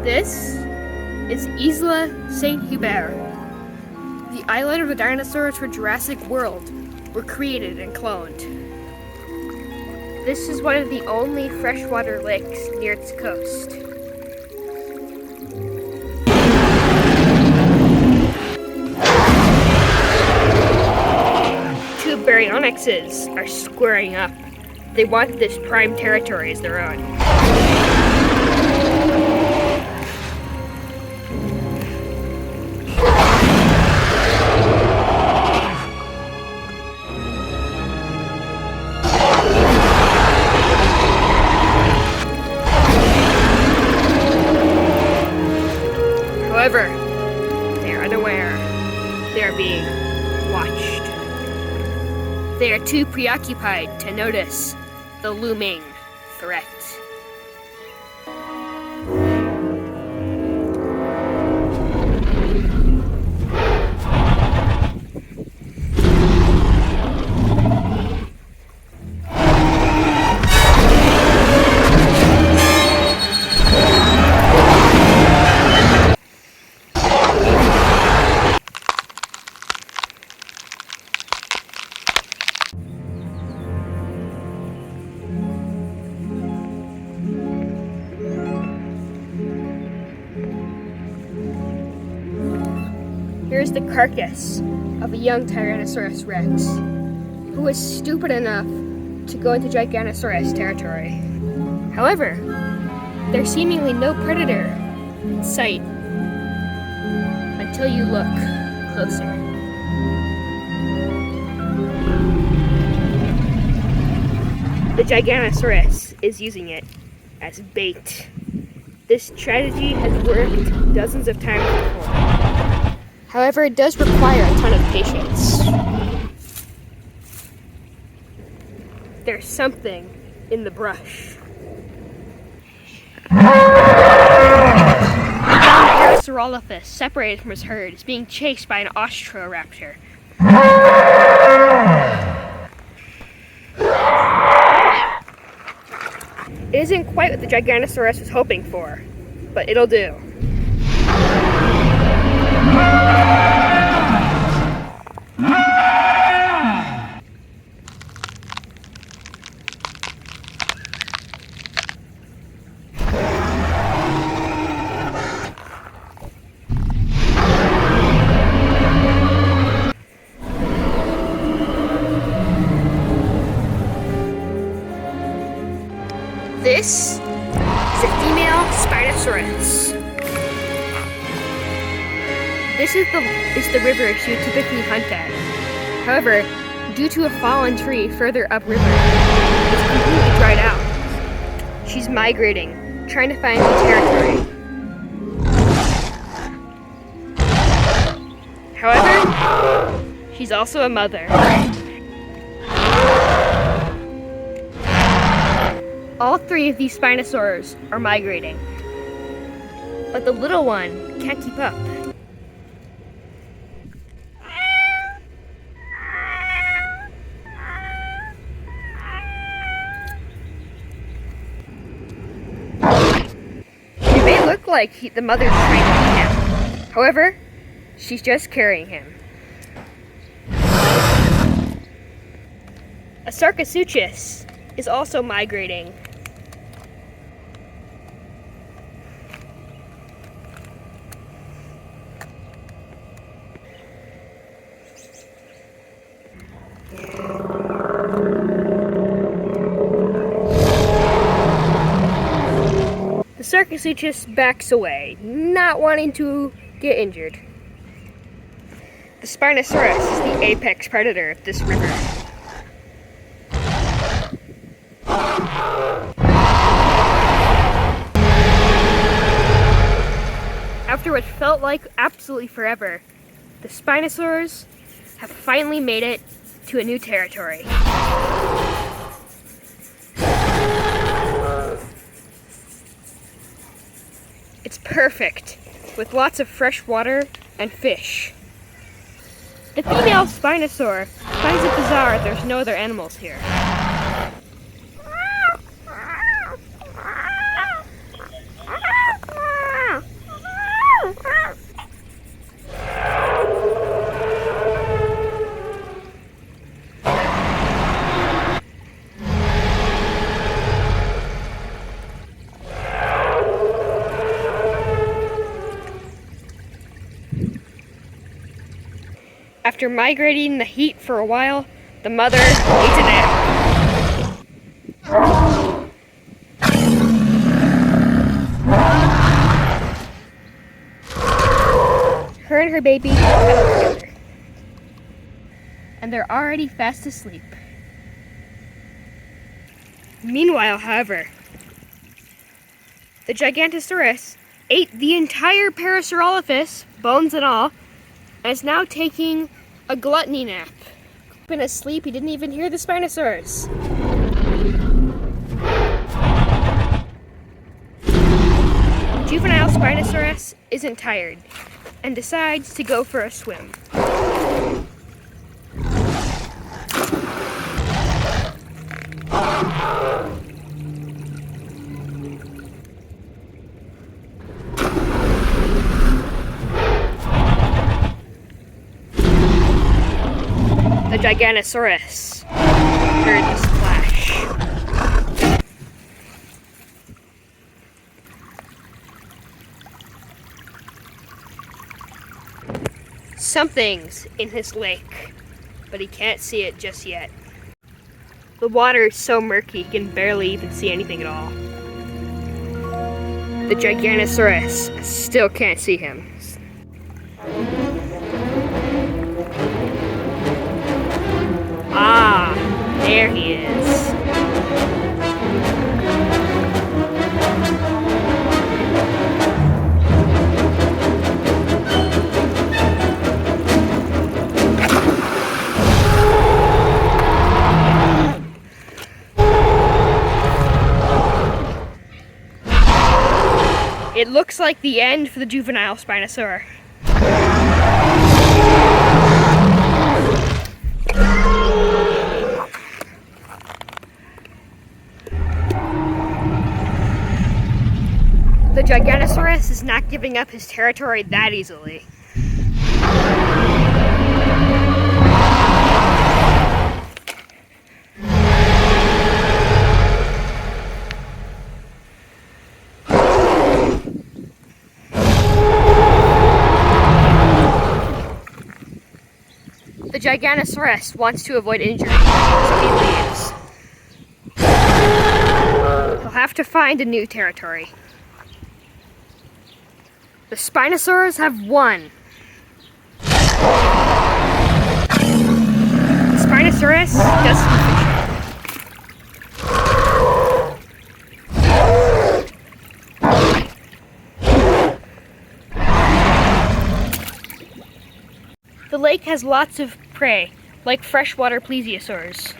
This is Isla Saint Hubert. The island of the dinosaurs for Jurassic World were created and cloned. This is one of the only freshwater lakes near its coast. Two baryonyxes are squaring up. They want this prime territory as their own. However, they are unaware they are being watched. They are too preoccupied to notice the looming threat. Here's the carcass of a young Tyrannosaurus Rex, who was stupid enough to go into Giganotosaurus territory. However, there's seemingly no predator in sight until you look closer. The Giganotosaurus is using it as bait. This strategy has worked dozens of times before. However, it does require a ton of patience. There's something in the brush. Parasaurolophus, separated from his herd, is being chased by an Austroraptor. It isn't quite what the Giganotosaurus was hoping for, but it'll do. This is a female Spinosaurus. This is the river she would typically hunt at. However, due to a fallen tree further upriver, it's completely dried out. She's migrating, trying to find new territory. However, she's also a mother. All three of these Spinosaurs are migrating, but the little one can't keep up. It may look like the mother's trying to eat him. However, she's just carrying him. A Sarcosuchus is also migrating. The Sarcosuchus backs away, not wanting to get injured. The Spinosaurus is the apex predator of this river. After what felt like absolutely forever, the Spinosaurs have finally made it to a new territory. It's perfect, with lots of fresh water and fish. The female Spinosaur finds it bizarre there's no other animals here. After migrating in the heat for a while, the mother needs a nap. Her and her baby cuddle together, and they're already fast asleep. Meanwhile, however, the Giganotosaurus ate the entire Parasaurolophus, bones and all, and is now taking a gluttony nap. Been asleep, he didn't even hear the Spinosaurus. Juvenile Spinosaurus isn't tired and decides to go for a swim. The Giganotosaurus heard the splash. Something's in his lake, but he can't see it just yet. The water is so murky he can barely even see anything at all. The Giganotosaurus still can't see him. Ah, there he is. It looks like the end for the juvenile Spinosaur. The Giganotosaurus is not giving up his territory that easily. The Giganotosaurus wants to avoid injury, so he leaves. He'll have to find a new territory. The Spinosaurs have won. The Spinosaurus does some The lake has lots of prey, like freshwater plesiosaurs.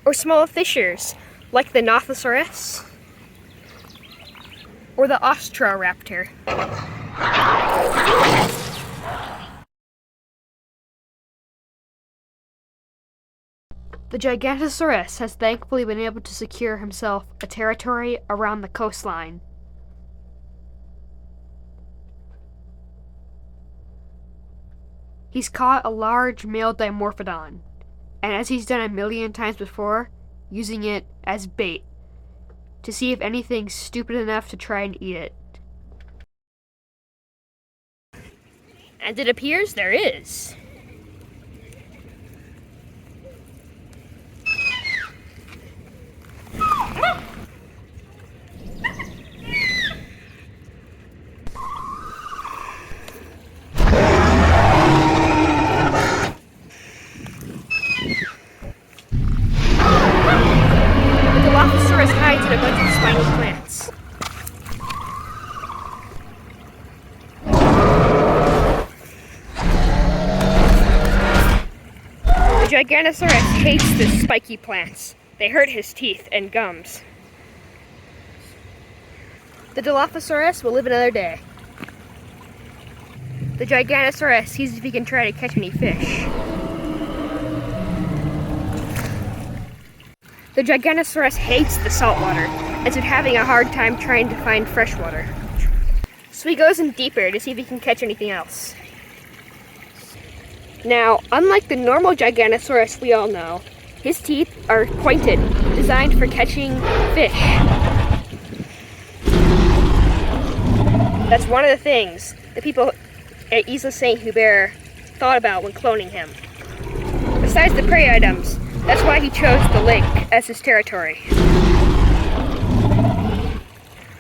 Or small fishers, like the Nothosaurus or the Austroraptor. The Giganotosaurus has thankfully been able to secure himself a territory around the coastline. He's caught a large male Dimorphodon, and as he's done a million times before, using it as bait to see if anything's stupid enough to try and eat it. And it appears there is. Hides in a bunch of spiny plants. The Giganotosaurus hates the spiky plants. They hurt his teeth and gums. The Dilophosaurus will live another day. The Giganotosaurus sees if he can try to catch any fish. The Giganotosaurus hates the salt water, and is having a hard time trying to find fresh water. So he goes in deeper to see if he can catch anything else. Now, unlike the normal Giganotosaurus we all know, his teeth are pointed to designed for catching fish. That's one of the things that people at Isla St. Hubert thought about when cloning him. Besides the prey items, that's why he chose the lake as his territory.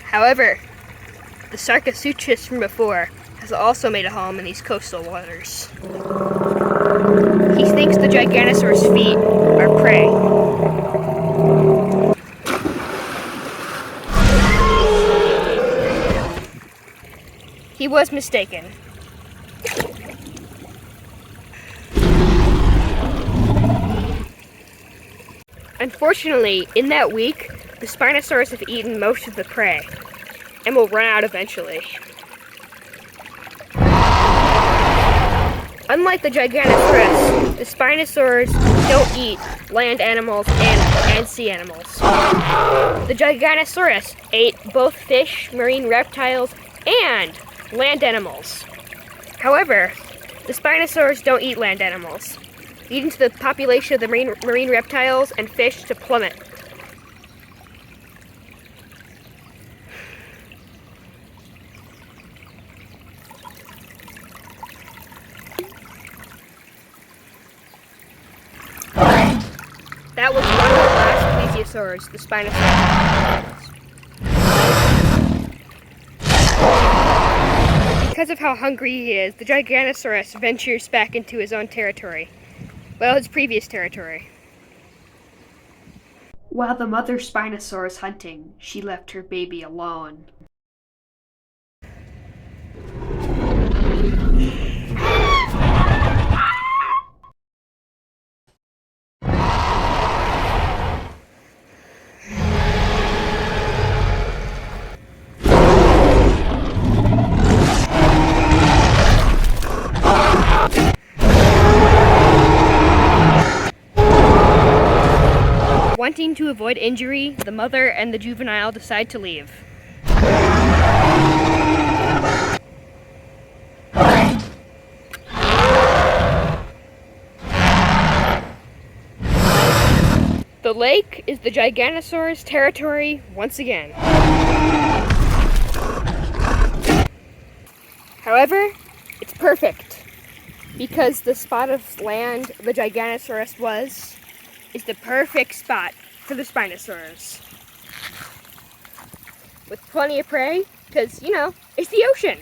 However, the Sarcosuchus from before has also made a home in these coastal waters. He thinks the Giganotosaurus feet are prey. He was mistaken. Unfortunately, in that week, the Spinosaurus have eaten most of the prey and will run out eventually. Unlike the Giganotosaurus, the Spinosaurs don't eat land animals and sea animals. The Giganotosaurus ate both fish, marine reptiles, and land animals. However, the Spinosaurs don't eat land animals, leading to the population of the marine reptiles and fish to plummet. That was one of the last plesiosaurs, the Spinosaurus. Because of how hungry he is, the Giganotosaurus ventures back into his own territory. Well, his previous territory. While the mother Spinosaurus was hunting, she left her baby alone. Wanting to avoid injury, the mother and the juvenile decide to leave. The lake is the Giganosaurus territory once again. However, it's perfect because the spot of land the Giganosaurus was is the perfect spot for the Spinosaurus. With plenty of prey, because, you know, it's the ocean.